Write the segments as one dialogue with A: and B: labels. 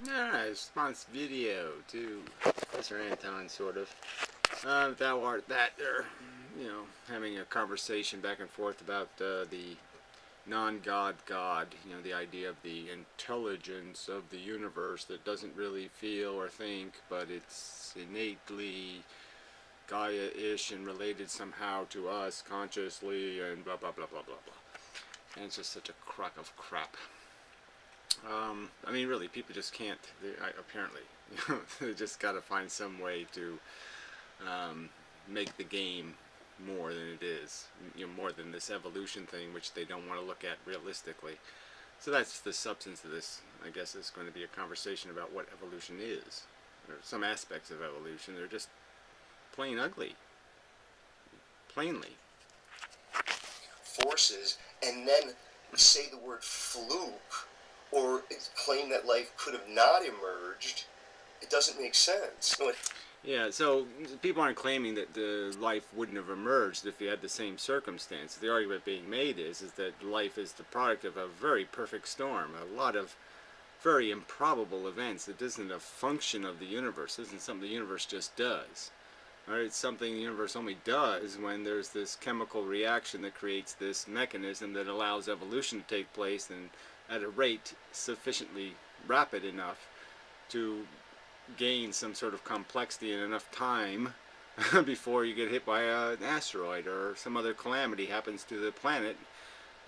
A: Yeah, response video to Professor Anton, sort of. Thou art that there, having a conversation back and forth about the non-God God, the idea of the intelligence of the universe that doesn't really feel or think, but it's innately Gaia-ish and related somehow to us consciously, and blah blah blah blah blah blah. And it's just such a crock of crap. I mean, really, people just can't. Apparently, they just got to find some way to make the game more than it is. More than this evolution thing, which they don't want to look at realistically. So that's the substance of this. I guess is going to be a conversation about what evolution is. There are some aspects of evolution. They're just plain ugly. Plainly.
B: Forces, and then say the word fluke, or claim that life could have not emerged. It doesn't make sense.
A: Yeah, so people aren't claiming that the life wouldn't have emerged if you had the same circumstances. The argument being made is that life is the product of a very perfect storm, a lot of very improbable events. It isn't a function of the universe. It isn't something the universe just does. All right, it's something the universe only does when there's this chemical reaction that creates this mechanism that allows evolution to take place, and at a rate sufficiently rapid enough to gain some sort of complexity in enough time before you get hit by an asteroid or some other calamity happens to the planet.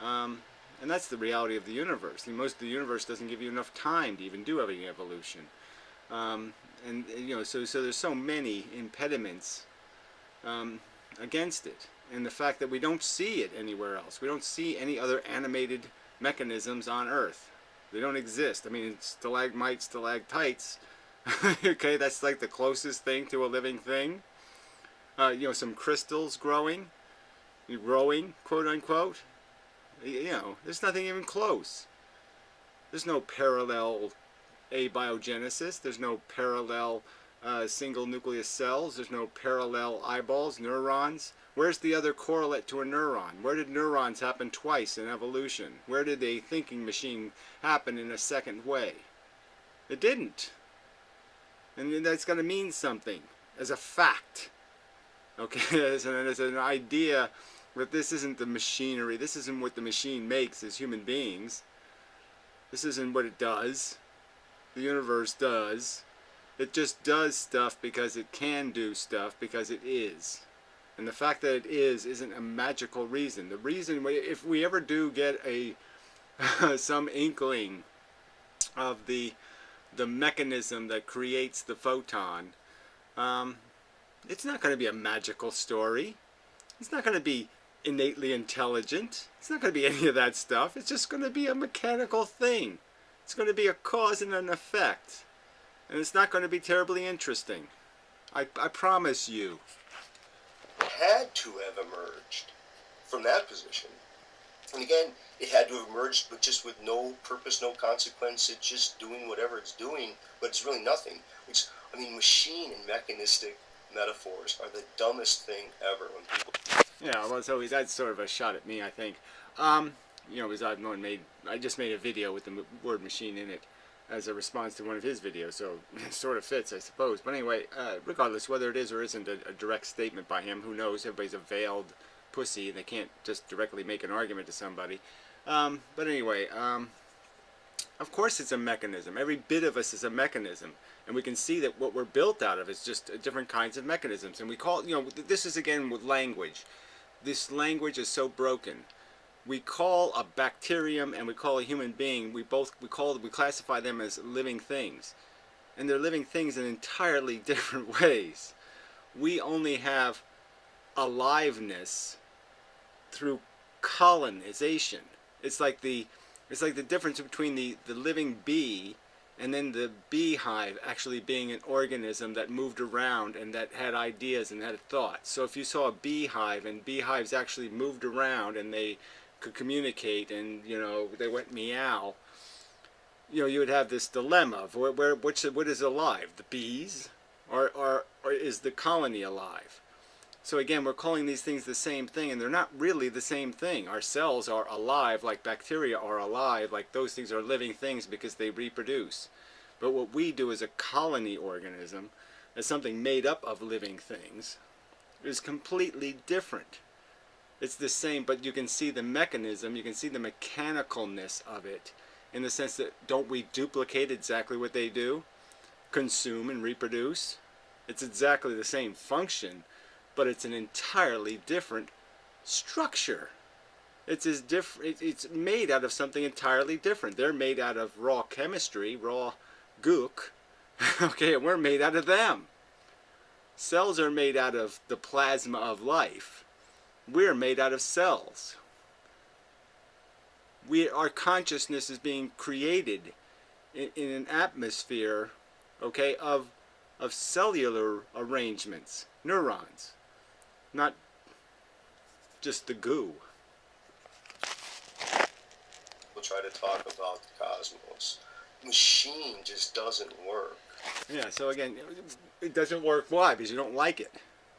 A: And that's the reality of the universe. Most of the universe doesn't give you enough time to even do any evolution. So there's so many impediments against it. And the fact that we don't see it anywhere else. We don't see any other animated mechanisms on Earth. They don't exist. I mean, stalagmites, stalactites, okay, that's like the closest thing to a living thing. Some crystals growing, quote unquote. There's nothing even close. There's no parallel abiogenesis. There's no parallel single nucleus cells. There's no parallel eyeballs, neurons. Where's the other correlate to a neuron? Where did neurons happen twice in evolution? Where did a thinking machine happen in a second way? It didn't. And that's going to mean something as a fact. Okay, as an idea that this isn't the machinery, this isn't what the machine makes as human beings. This isn't what it does. The universe does. It just does stuff because it can do stuff because it is. And the fact that it isn't a magical reason. The reason, if we ever do get some inkling of the mechanism that creates the photon, it's not going to be a magical story. It's not going to be innately intelligent. It's not going to be any of that stuff. It's just going to be a mechanical thing. It's going to be a cause and an effect. And it's not going to be terribly interesting. I promise you.
B: Had to have emerged from that position. And again, it had to have emerged, but just with no purpose, no consequence. It's just doing whatever it's doing, but it's really nothing. Machine and mechanistic metaphors are the dumbest thing ever. When people...
A: Yeah, well, so that's sort of a shot at me, I think. Because I just made a video with the word machine in it as a response to one of his videos, so it sort of fits, I suppose. But anyway, regardless whether it is or isn't a direct statement by him, who knows? Everybody's a veiled pussy, and they can't just directly make an argument to somebody. But anyway, of course it's a mechanism. Every bit of us is a mechanism. And we can see that what we're built out of is just different kinds of mechanisms. And we call, this is again with language. This language is so broken. We call a bacterium and we call a human being, we classify them as living things. And they're living things in entirely different ways. We only have aliveness through colonization. It's like the difference between the living bee and then the beehive actually being an organism that moved around and that had ideas and had thoughts. So if you saw a beehive and beehives actually moved around and they could communicate and they went meow, you would have this dilemma of what is alive, the bees or is the colony alive? So again, we're calling these things the same thing, and they're not really the same thing. Our cells are alive like bacteria are alive, like those things are living things because they reproduce. But what we do as a colony organism, as something made up of living things, is completely different. It's the same, but you can see the mechanism, you can see the mechanicalness of it, in the sense that don't we duplicate exactly what they do? Consume and reproduce? It's exactly the same function, but it's an entirely different structure. It's as different. It's made out of something entirely different. They're made out of raw chemistry, raw gook. Okay, and we're made out of them. Cells are made out of the plasma of life. We're made out of cells. Our consciousness is being created in an atmosphere, okay, of cellular arrangements, neurons, not just the goo.
B: We'll try to talk about the cosmos. Machine just doesn't work.
A: Yeah, so again, it doesn't work. Why? Because you don't like it.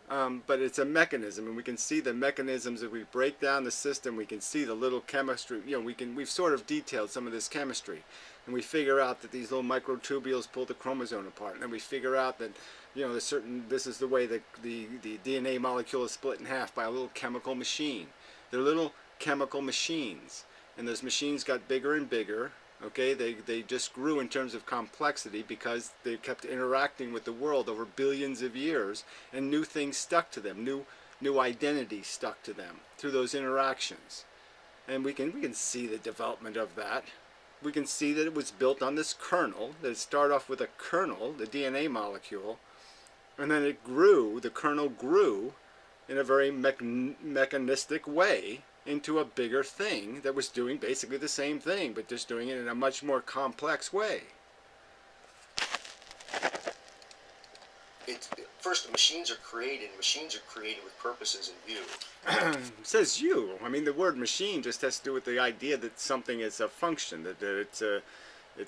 A: But it's a mechanism, and we can see the mechanisms. If we break down the system, we can see the little chemistry. You know, we've sort of detailed some of this chemistry, and we figure out that these little microtubules pull the chromosome apart, and then we figure out that, you know, this is the way that the DNA molecule is split in half by a little chemical machine. They're little chemical machines, and those machines got bigger and bigger. Okay, they just grew in terms of complexity because they kept interacting with the world over billions of years, and new things stuck to them, new identities stuck to them through those interactions. And we can see the development of that. We can see that it was built on this kernel, that it started off with a kernel, the DNA molecule, and then it grew, the kernel grew in a very mechanistic way into a bigger thing that was doing basically the same thing, but just doing it in a much more complex way.
B: First, machines are created with purposes in view.
A: It says you. I mean, the word machine just has to do with the idea that something is a function, that it's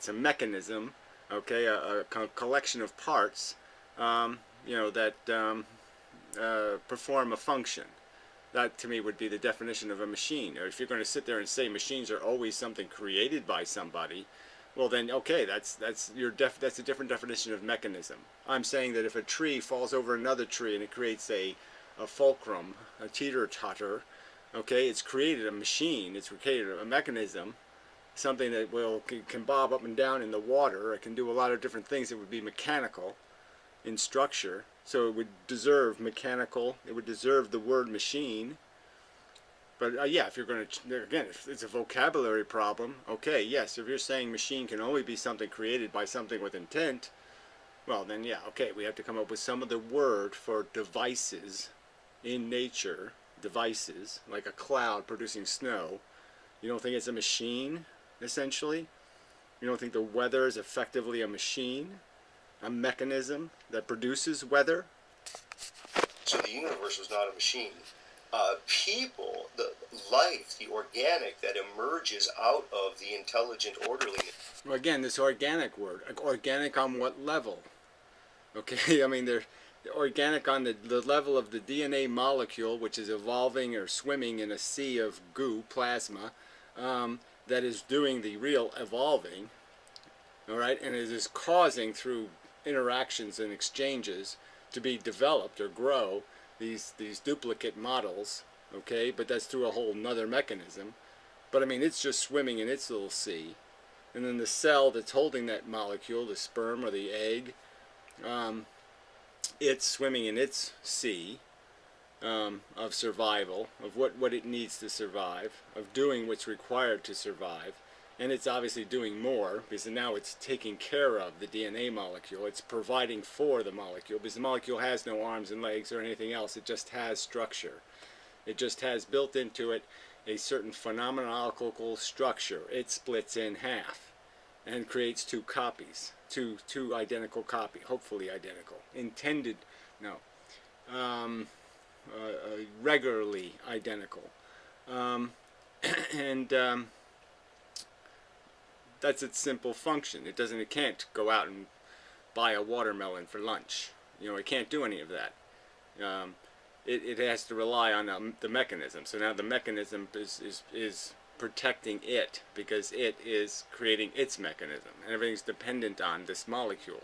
A: a mechanism, okay, a collection of parts, you know, that perform a function. That to me would be the definition of a machine. Or if you're going to sit there and say machines are always something created by somebody, well then okay, that's a different definition of mechanism. I'm saying that if a tree falls over another tree and it creates a fulcrum, a teeter-totter, okay, it's created a machine, it's created a mechanism, something that can bob up and down in the water. It can do a lot of different things that would be mechanical in structure. So it would deserve mechanical, it would deserve the word machine. But yeah, if you're going to, again, if it's a vocabulary problem, okay, yes, if you're saying machine can only be something created by something with intent, well then yeah, okay, we have to come up with some other word for devices in nature, devices, like a cloud producing snow. You don't think it's a machine, essentially? You don't think the weather is effectively a machine? A mechanism that produces weather?
B: So the universe was not a machine. People, the life, the organic that emerges out of the intelligent orderliness.
A: Well, again, this organic word. Organic on what level? Okay, I mean, they're organic on the level of the DNA molecule, which is evolving or swimming in a sea of goo, plasma, that is doing the real evolving. All right, and it is causing through interactions and exchanges to be developed or grow these duplicate models, okay, but that's through a whole nother mechanism. But I mean, it's just swimming in its little sea, and then the cell that's holding that molecule, the sperm or the egg, it's swimming in its sea of survival, of what it needs to survive, of doing what's required to survive. And it's obviously doing more, because now it's taking care of the DNA molecule. It's providing for the molecule, because the molecule has no arms and legs or anything else. It just has structure. It just has built into it a certain phenomenological structure. It splits in half and creates two copies, two identical copies, hopefully identical, intended, no, regularly identical. That's its simple function. It can't go out and buy a watermelon for lunch. You know, it can't do any of that. It has to rely on the mechanism. So now the mechanism is protecting it, because it is creating its mechanism, and everything's dependent on this molecule.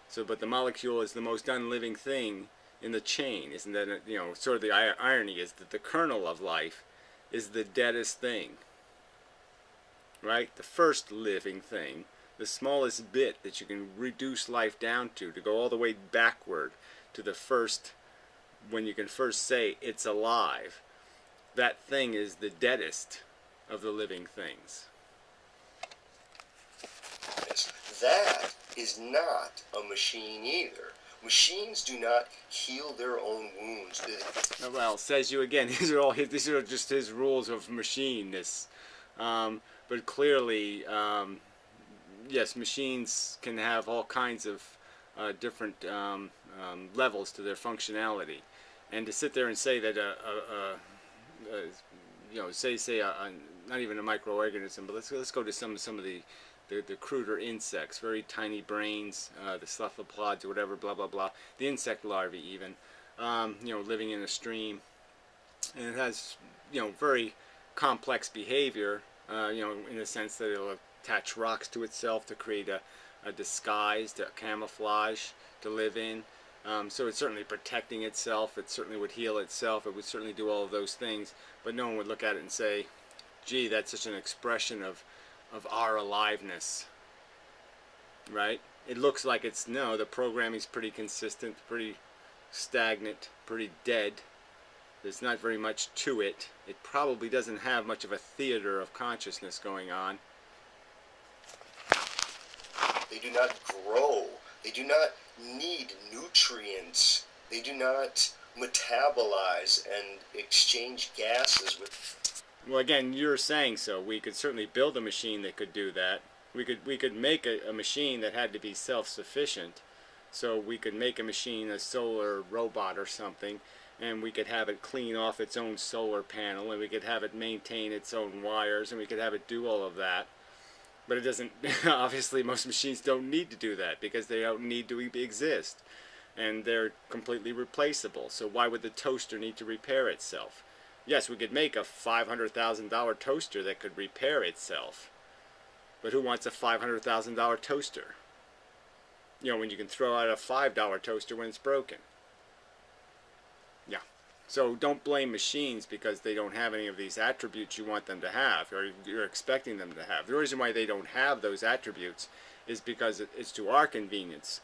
A: So, but the molecule is the most unliving thing in the chain. Isn't that, you know, sort of the irony is that the kernel of life is the deadest thing, right? The first living thing, the smallest bit that you can reduce life down to go all the way backward to the first, when you can first say it's alive. That thing is the deadest of the living things.
B: Yes, that is not a machine either. Machines do not heal their own wounds.
A: Well, says you again. These are just his rules of machineness. But clearly, yes, machines can have all kinds of different levels to their functionality, and to sit there and say that you know, say not even a microorganism, but let's go to some of the cruder insects, very tiny brains, the cephalopods or whatever, blah blah blah, the insect larvae even, you know, living in a stream, and it has, you know, very complex behavior, you know, in the sense that it'll attach rocks to itself to create a disguise, to camouflage, to live in. So it's certainly protecting itself, it certainly would heal itself, it would certainly do all of those things, but no one would look at it and say, gee, that's such an expression of our aliveness, right? It looks like it's, no, the programming's pretty consistent, pretty stagnant, pretty dead. There's not very much to it. It probably doesn't have much of a theater of consciousness going on.
B: They do not grow. They do not need nutrients. They do not metabolize and exchange gases with.
A: Well, again, you're saying so. We could certainly build a machine that could do that. We could make a machine that had to be self-sufficient. So we could make a machine, a solar robot or something, and we could have it clean off its own solar panel, and we could have it maintain its own wires, and we could have it do all of that. But it doesn't, obviously most machines don't need to do that because they don't need to exist. And they're completely replaceable. So why would the toaster need to repair itself? Yes, we could make a $500,000 toaster that could repair itself. But who wants a $500,000 toaster? You know, when you can throw out a $5 toaster when it's broken. Yeah. So don't blame machines because they don't have any of these attributes you want them to have, or you're expecting them to have. The reason why they don't have those attributes is because it's to our convenience,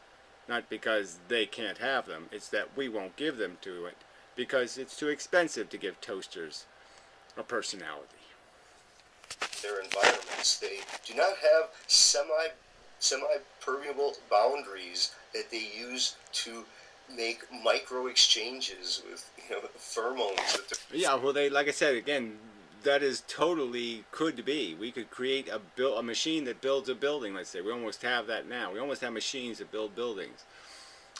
A: not because they can't have them. It's that we won't give them to it because it's too expensive to give toasters a personality.
B: Their environments. They do not have semi-permeable boundaries that they use to make micro exchanges with, you know, pheromones.
A: Yeah, well, they, like I said again, that is totally could be. We could create a machine that builds a building. Let's say we almost have that now. We almost have machines that build buildings,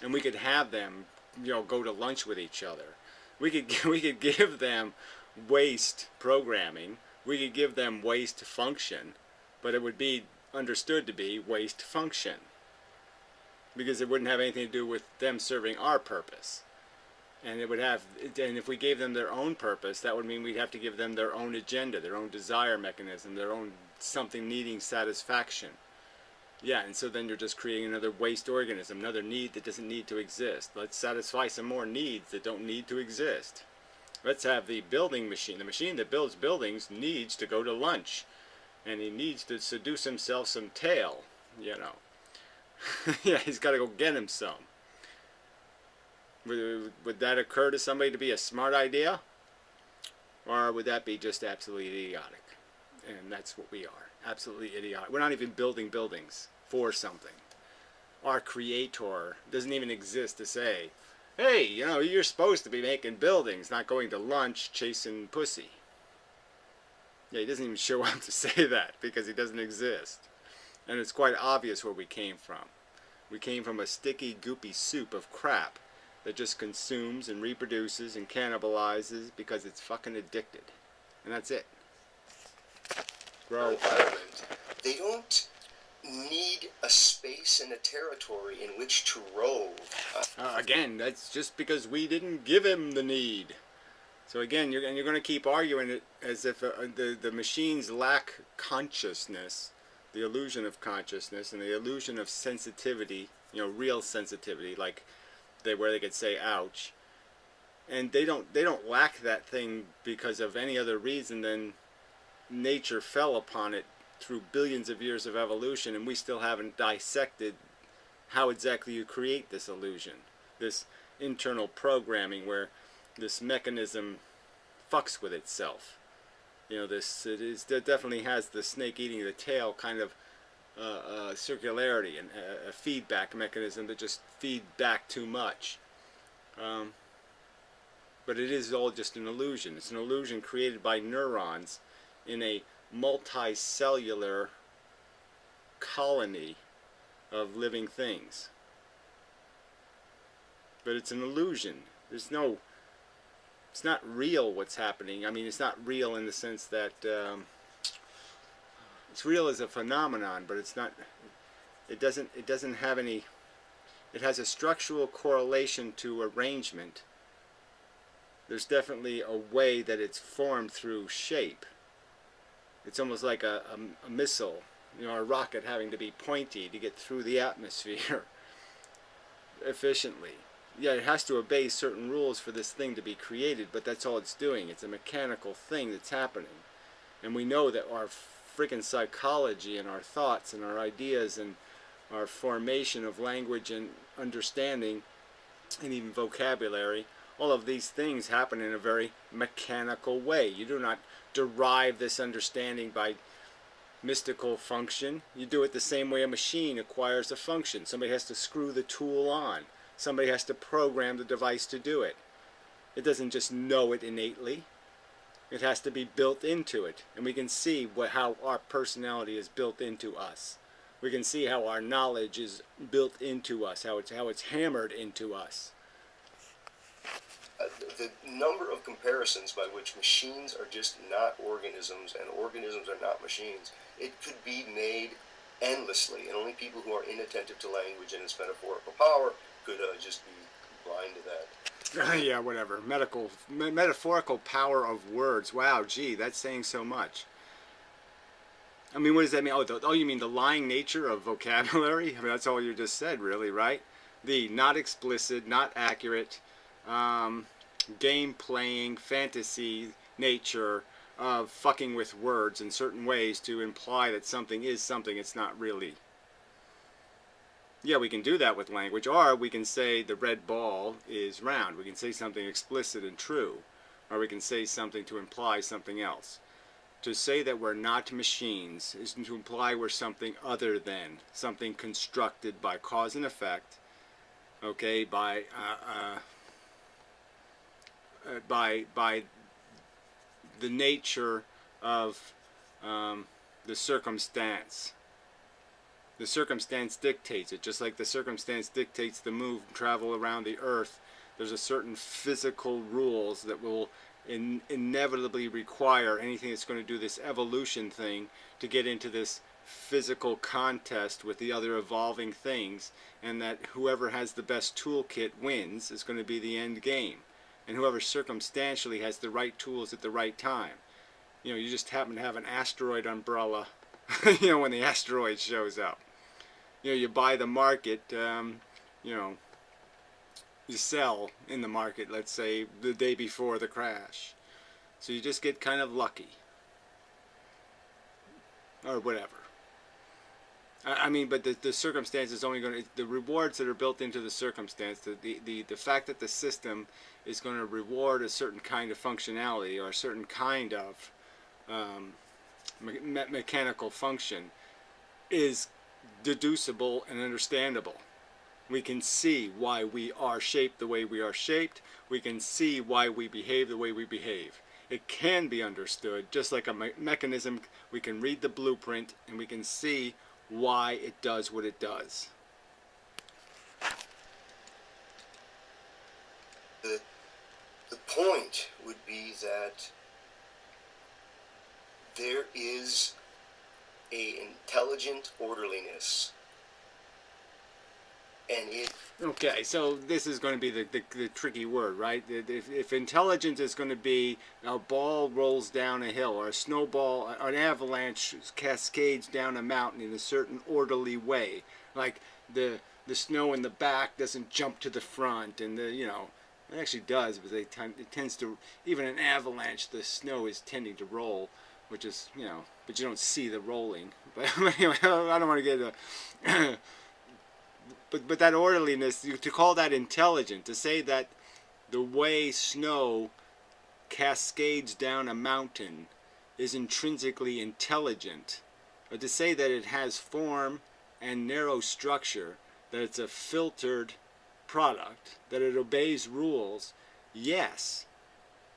A: and we could have them, you know, go to lunch with each other. We could give them waste programming. We could give them waste function, but it would be understood to be waste function because it wouldn't have anything to do with them serving our purpose. And it would have, and if we gave them their own purpose, that would mean we'd have to give them their own agenda, their own desire mechanism, their own something needing satisfaction. Yeah, and so then you're just creating another waste organism, another need that doesn't need to exist. Let's satisfy some more needs that don't need to exist. Let's have the building machine. The machine that builds buildings needs to go to lunch. And he needs to seduce himself some tail, you know. Yeah, he's got to go get him some. Would that occur to somebody to be a smart idea? Or would that be just absolutely idiotic? And that's what we are. Absolutely idiotic. We're not even building buildings for something. Our creator doesn't even exist to say, hey, you know, you're supposed to be making buildings, not going to lunch chasing pussy. Yeah, he doesn't even show up to say that because he doesn't exist. And it's quite obvious where we came from. We came from a sticky, goopy soup of crap that just consumes and reproduces and cannibalizes because it's fucking addicted. And that's it. Grow.
B: They don't need a space and a territory in which to rove.
A: Again, that's just because we didn't give him the need. So again, you're going to keep arguing it as if the machines lack consciousness, the illusion of consciousness, and the illusion of sensitivity, real sensitivity, like where they could say ouch. And they don't lack that thing because of any other reason than nature fell upon it through billions of years of evolution, and we still haven't dissected how exactly you create this illusion, this internal programming where this mechanism fucks with itself. It definitely has the snake eating the tail kind of circularity and a feedback mechanism that just feed back too much. But it is all just an illusion. It's an illusion created by neurons in a multicellular colony of living things. But it's an illusion. It's not real what's happening. I mean, it's not real in the sense that it's real as a phenomenon, but it's not. It doesn't have any. It has a structural correlation to arrangement. There's definitely a way that it's formed through shape. It's almost like a missile, a rocket having to be pointy to get through the atmosphere efficiently. Yeah, it has to obey certain rules for this thing to be created, but that's all it's doing. It's a mechanical thing that's happening. And we know that our freaking psychology and our thoughts and our ideas and our formation of language and understanding and even vocabulary, all of these things happen in a very mechanical way. You do not derive this understanding by mystical function. You do it the same way a machine acquires a function. Somebody has to screw the tool on. Somebody has to program the device to do it. It doesn't just know it innately. It has to be built into it. And we can see how our personality is built into us. We can see how our knowledge is built into us, how it's hammered into us.
B: The number of comparisons by which machines are just not organisms and organisms are not machines, it could be made endlessly, and only people who are inattentive to language and its metaphorical power could just be blind to that.
A: Yeah, whatever. Metaphorical power of words. Wow, gee, that's saying so much. I mean, what does that mean? Oh, you mean the lying nature of vocabulary? I mean, that's all you just said, really, right? The not explicit, not accurate, game playing, fantasy nature of fucking with words in certain ways to imply that something is something it's not really. Yeah, we can do that with language, or we can say the red ball is round. We can say something explicit and true, or we can say something to imply something else. To say that we're not machines is to imply we're something other than, something constructed by cause and effect, okay, by the nature of the circumstance. The circumstance dictates it, just like the circumstance dictates the travel around the earth. There's a certain physical rules that will inevitably require anything that's going to do this evolution thing to get into this physical contest with the other evolving things, and that whoever has the best toolkit wins is going to be the end game, and whoever circumstantially has the right tools at the right time. You just happen to have an asteroid umbrella when the asteroid shows up. You buy the market, you sell in the market, let's say, the day before the crash. So you just get kind of lucky. Or whatever. I mean, but the circumstance is only going to, the rewards that are built into the circumstance, the fact that the system is going to reward a certain kind of functionality or a certain kind of mechanical function is deducible and understandable. We can see why we are shaped the way we are shaped. We can see why we behave the way we behave. It can be understood, just like a mechanism. We can read the blueprint and we can see why it does what it does.
B: The point would be that there is an intelligent orderliness And it,
A: Okay, so this is going to be the tricky word, right? If intelligence is going to be a ball rolls down a hill, or a snowball, or an avalanche cascades down a mountain in a certain orderly way, like the snow in the back doesn't jump to the front, and it actually does, but it tends to, even an avalanche, the snow is tending to roll, which is, but you don't see the rolling. But anyway, I don't want to get a but that orderliness, to call that intelligent, to say that the way snow cascades down a mountain is intrinsically intelligent, or to say that it has form and narrow structure, that it's a filtered product, that it obeys rules, yes.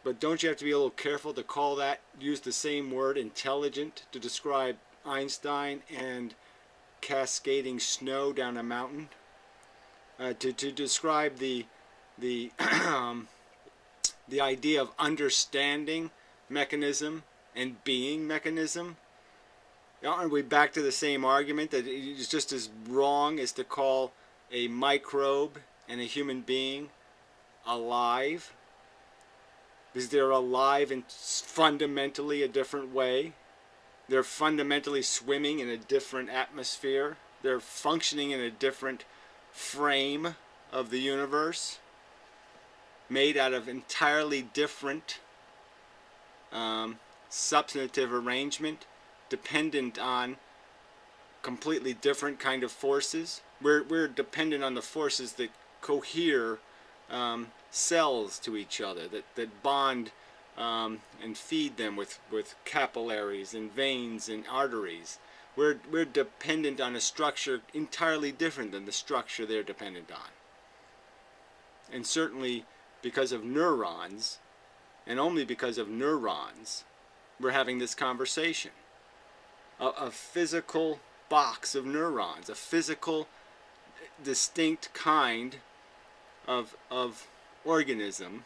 A: But don't you have to be a little careful to use the same word, intelligent, to describe Einstein and cascading snow down a mountain? To describe the the idea of understanding mechanism and being mechanism? Aren't we back to the same argument that it's just as wrong as to call a microbe and a human being alive? Because they're alive in fundamentally a different way. They're fundamentally swimming in a different atmosphere. They're functioning in a different frame of the universe, made out of entirely different substantive arrangement, dependent on completely different kind of forces. We're dependent on the forces that cohere cells to each other, that bond and feed them with capillaries and veins and arteries. We're dependent on a structure entirely different than the structure they're dependent on. And certainly because of neurons, and only because of neurons, we're having this conversation. A physical box of neurons, a physical, distinct kind of organism.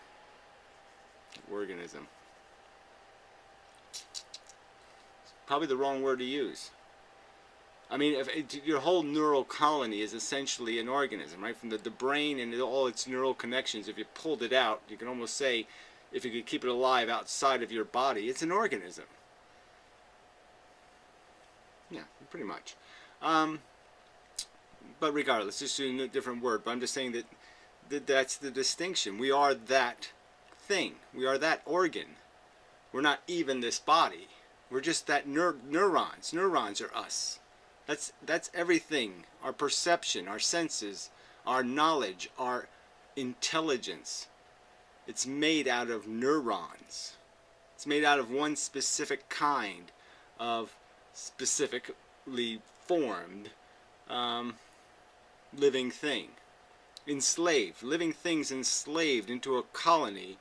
A: Probably the wrong word to use. I mean, your whole neural colony is essentially an organism, right? From the brain and all its neural connections, if you pulled it out, you can almost say, if you could keep it alive outside of your body, it's an organism. Yeah, pretty much. But regardless, just using a different word, but I'm just saying that that's the distinction. We are that thing. We are that organ. We're not even this body. We're just that neurons. Neurons are us. That's everything. Our perception, our senses, our knowledge, our intelligence. It's made out of neurons. It's made out of one specific kind of specifically formed living thing. Enslaved. Living things enslaved into a colony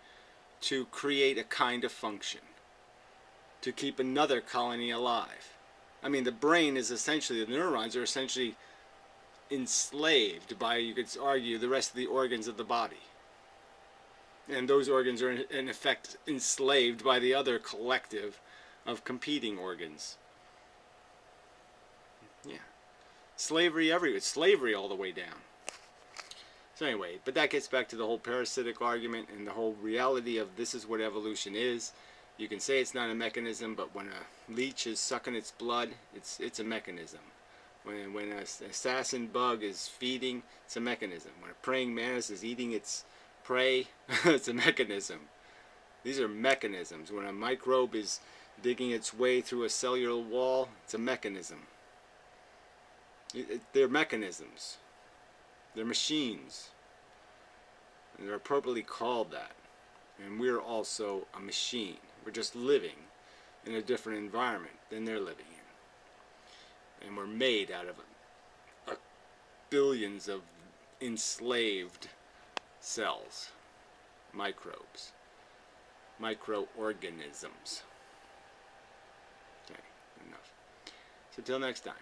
A: to create a kind of function. To keep another colony alive. I mean, the brain is essentially, the neurons are essentially enslaved by, you could argue, the rest of the organs of the body. And those organs are in effect enslaved by the other collective of competing organs. Yeah. Slavery everywhere. Slavery all the way down. So anyway, but that gets back to the whole parasitic argument and the whole reality of this is what evolution is. You can say it's not a mechanism, but when a leech is sucking its blood, it's a mechanism. When an assassin bug is feeding, it's a mechanism. When a praying mantis is eating its prey, it's a mechanism. These are mechanisms. When a microbe is digging its way through a cellular wall, it's a mechanism. They're mechanisms. They're machines. And they're appropriately called that. And we're also a machine. We're just living in a different environment than they're living in. And we're made out of billions of enslaved cells, microbes, microorganisms. Okay, enough. So till next time.